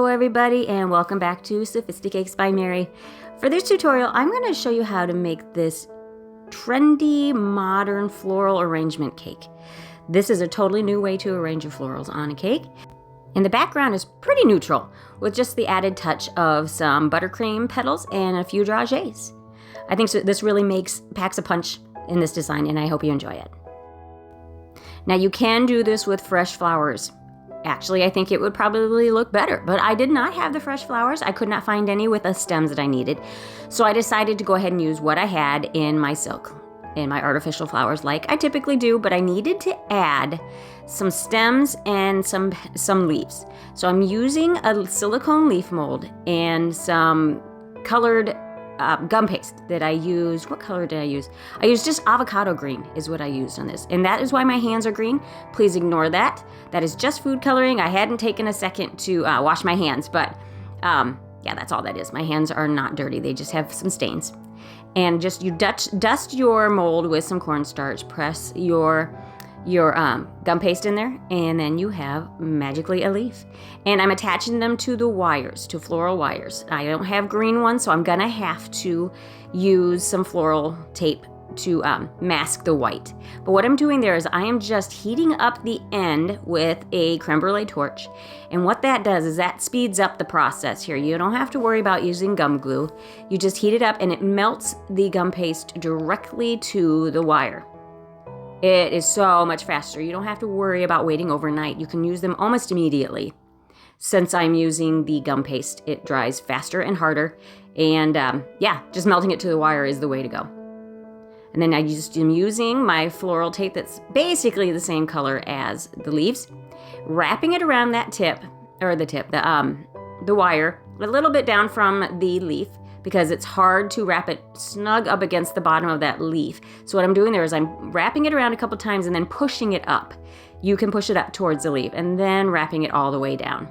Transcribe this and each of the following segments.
everybody, and welcome back to Sophisticakes by Mary. For this tutorial, I'm going to show you how to make this trendy modern floral arrangement cake. This is a totally new way to arrange your florals on a cake. And the background is pretty neutral, with just the added touch of some buttercream petals and a few dragées. I think this really packs a punch in this design, and I hope you enjoy it. Now you can do this with fresh flowers. Actually, I think it would probably look better, but I did not have the fresh flowers. I could not find any with the stems that I needed. So I decided to go ahead and use what I had in my silk, in my artificial flowers like I typically do, but I needed to add some stems and some leaves. So I'm using a silicone leaf mold and some colored gum paste that I used. What color did I use? I used just avocado green is what I used on this. And that is why my hands are green. Please ignore that. That is just food coloring. I hadn't taken a second to wash my hands, but yeah, that's all that is. My hands are not dirty. They just have some stains. And just you dust your mold with some cornstarch, press your gum paste in there, and then you have magically a leaf. And I'm attaching them to the wires, to floral wires. I don't have green ones, so I'm gonna have to use some floral tape to mask the white. But what I'm doing there is I am just heating up the end with a creme brulee torch. And what that does is that speeds up the process here. You don't have to worry about using gum glue. You just heat it up and it melts the gum paste directly to the wire. It is so much faster. You don't have to worry about waiting overnight. You can use them almost immediately. Since I'm using the gum paste, it dries faster and harder. And yeah, just melting it to the wire is the way to go. And then I just am using my floral tape that's basically the same color as the leaves, wrapping it around that the wire, a little bit down from the leaf, because it's hard to wrap it snug up against the bottom of that leaf. So what I'm doing there is I'm wrapping it around a couple times and then pushing it up. You can push it up towards the leaf and then wrapping it all the way down.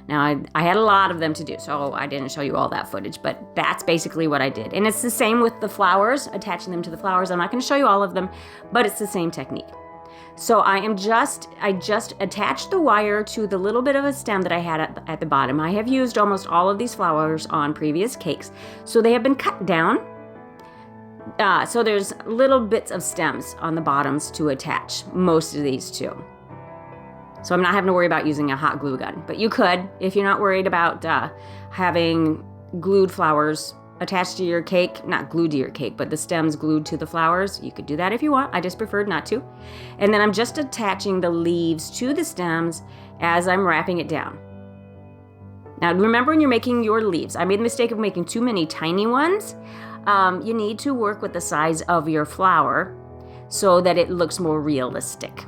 Now, I had a lot of them to do, so I didn't show you all that footage, but that's basically what I did. And it's the same with the flowers, attaching them to the flowers. I'm not going to show you all of them, but it's the same technique. So I just attached the wire to the little bit of a stem that I had at the bottom. I have used almost all of these flowers on previous cakes, so they have been cut down. So there's little bits of stems on the bottoms to attach most of these to. So I'm not having to worry about using a hot glue gun, but you could if you're not worried about having glued flowers attached to your cake, not glued to your cake, but the stems glued to the flowers. You could do that if you want. I just preferred not to. And then I'm just attaching the leaves to the stems as I'm wrapping it down. Now remember, when you're making your leaves, I made the mistake of making too many tiny ones. You need to work with the size of your flower so that it looks more realistic.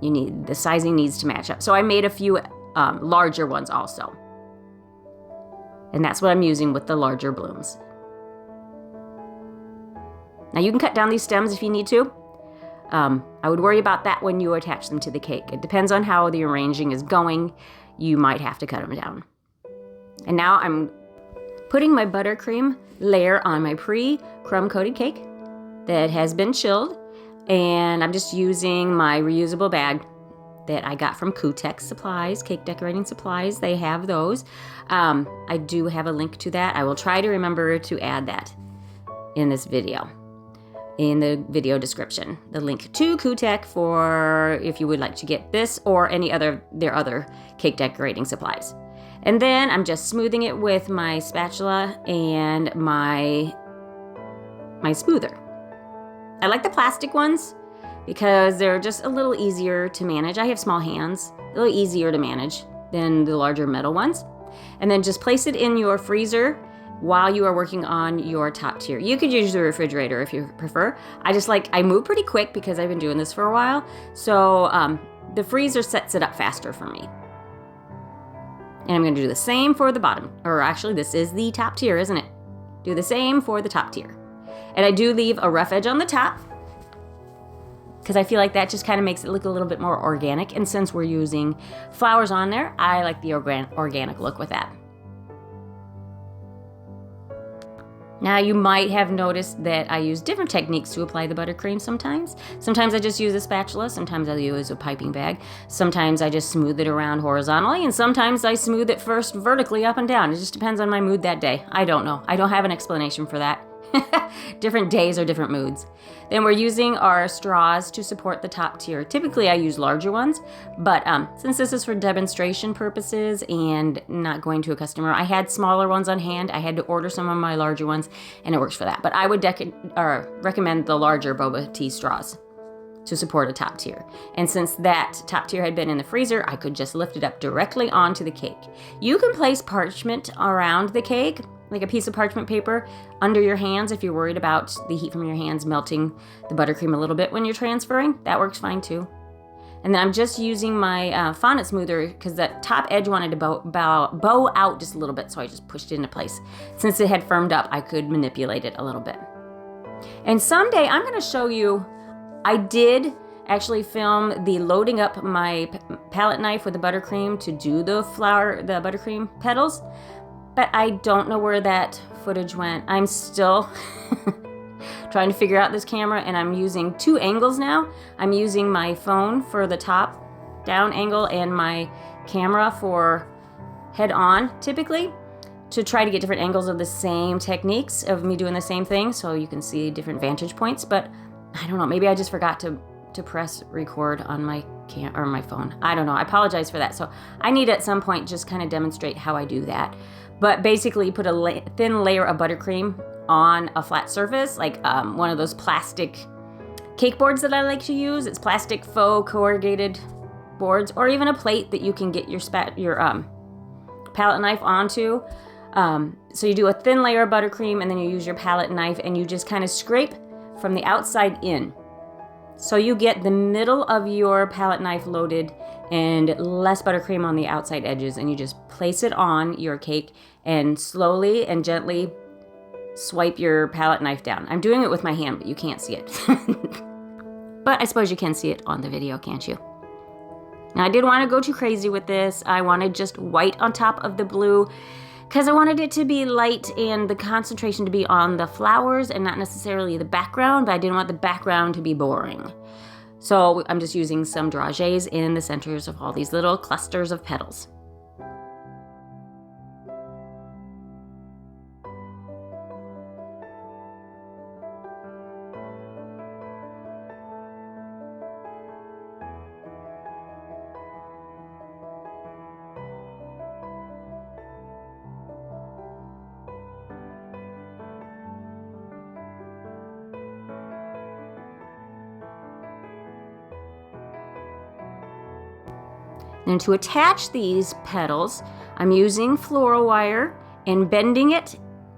The sizing needs to match up. So I made a few larger ones also. And that's what I'm using with the larger blooms. Now you can cut down these stems if you need to. I would worry about that when you attach them to the cake. It depends on how the arranging is going. You might have to cut them down. And now I'm putting my buttercream layer on my pre-crumb coated cake that has been chilled. And I'm just using my reusable bag that I got from Kutex Supplies, Cake Decorating Supplies. They have those. I do have a link to that. I will try to remember to add that in this video, in the video description. The link to Kutex for if you would like to get this or their other cake decorating supplies. And then I'm just smoothing it with my spatula and my smoother. I like the plastic ones because they're just a little easier to manage. I have small hands, a little easier to manage than the larger metal ones. And then just place it in your freezer while you are working on your top tier. You could use the refrigerator if you prefer. I move pretty quick because I've been doing this for a while. So the freezer sets it up faster for me. And I'm gonna do the same for the bottom. Or actually, this is the top tier, isn't it? Do the same for the top tier. And I do leave a rough edge on the top because I feel like that just kind of makes it look a little bit more organic. And since we're using flowers on there, I like the organic look with that. Now you might have noticed that I use different techniques to apply the buttercream sometimes. Sometimes I just use a spatula, sometimes I use a piping bag, sometimes I just smooth it around horizontally, and sometimes I smooth it first vertically up and down. It just depends on my mood that day. I don't know. I don't have an explanation for that. Different days or different moods. Then we're using our straws to support the top tier. Typically I use larger ones, but since this is for demonstration purposes and not going to a customer, I had smaller ones on hand. I had to order some of my larger ones, and it works for that. But I would recommend the larger boba tea straws to support a top tier. And since that top tier had been in the freezer, I could just lift it up directly onto the cake. You can place parchment around the cake, like a piece of parchment paper, under your hands if you're worried about the heat from your hands melting the buttercream a little bit when you're transferring. That works fine too. And then I'm just using my fondant smoother because the top edge wanted to bow out just a little bit, so I just pushed it into place. Since it had firmed up, I could manipulate it a little bit. And someday I'm going to show you, I did actually film the loading up my palette knife with the buttercream to do the buttercream petals, but I don't know where that footage went. I'm still trying to figure out this camera, and I'm using 2 angles now. I'm using my phone for the top down angle and my camera for head on typically, to try to get different angles of the same techniques of me doing the same thing so you can see different vantage points. But I don't know, maybe I just forgot to press record on my my phone. I don't know. I apologize for that. So I need at some point just kind of demonstrate how I do that. But basically put a thin layer of buttercream on a flat surface, like one of those plastic cake boards that I like to use. It's plastic faux corrugated boards, or even a plate that you can get your palette knife onto. So you do a thin layer of buttercream, and then you use your palette knife and you just kind of scrape from the outside in. So you get the middle of your palette knife loaded and less buttercream on the outside edges, and you just place it on your cake and slowly and gently swipe your palette knife down. I'm doing it with my hand, but you can't see it. But I suppose you can see it on the video, can't you? Now I did want to go too crazy with this. I wanted just white on top of the blue, because I wanted it to be light and the concentration to be on the flowers and not necessarily the background, but I didn't want the background to be boring. So I'm just using some dragées in the centers of all these little clusters of petals. And to attach these petals, I'm using floral wire and bending it.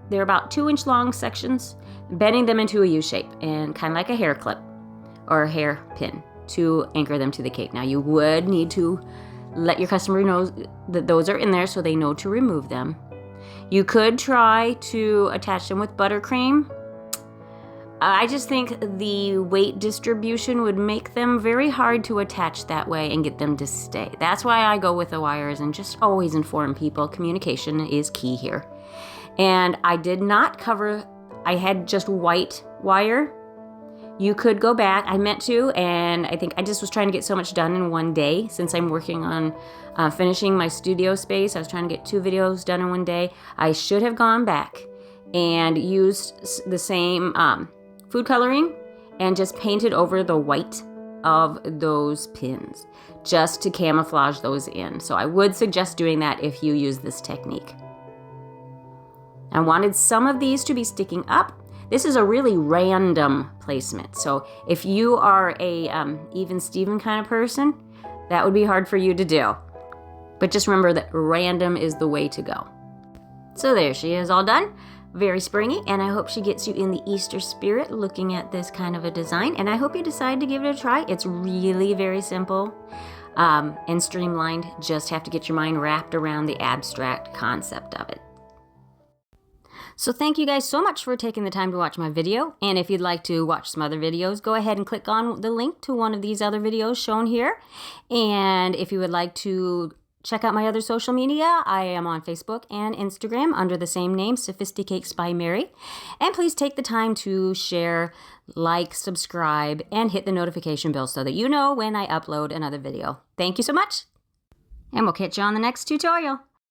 They're about 2-inch long sections, bending them into a U shape and kind of like a hair clip or a hair pin to anchor them to the cake. Now you would need to let your customer know that those are in there so they know to remove them. You could try to attach them with buttercream. I just think the weight distribution would make them very hard to attach that way and get them to stay. That's why I go with the wires and just always inform people. Communication is key here. And I did not cover, I had just white wire. You could go back, I meant to, and I think I just was trying to get so much done in one day since I'm working on finishing my studio space. I was trying to get 2 videos done in one day. I should have gone back and used the same food coloring and just painted over the white of those pins just to camouflage those in. So I would suggest doing that if you use this technique. I wanted some of these to be sticking up. This is a really random placement. So if you are a even Steven kind of person, that would be hard for you to do. But just remember that random is the way to go. So there she is, all done. Very springy, and I hope she gets you in the Easter spirit looking at this kind of a design, and I hope you decide to give it a try. It's really very simple and streamlined. Just have to get your mind wrapped around the abstract concept of it. So thank you guys so much for taking the time to watch my video, and if you'd like to watch some other videos, go ahead and click on the link to one of these other videos shown here. And if you would like to check out my other social media. I am on Facebook and Instagram under the same name, Sophisticakes by Mary. And please take the time to share, like, subscribe, and hit the notification bell so that you know when I upload another video. Thank you so much, and we'll catch you on the next tutorial.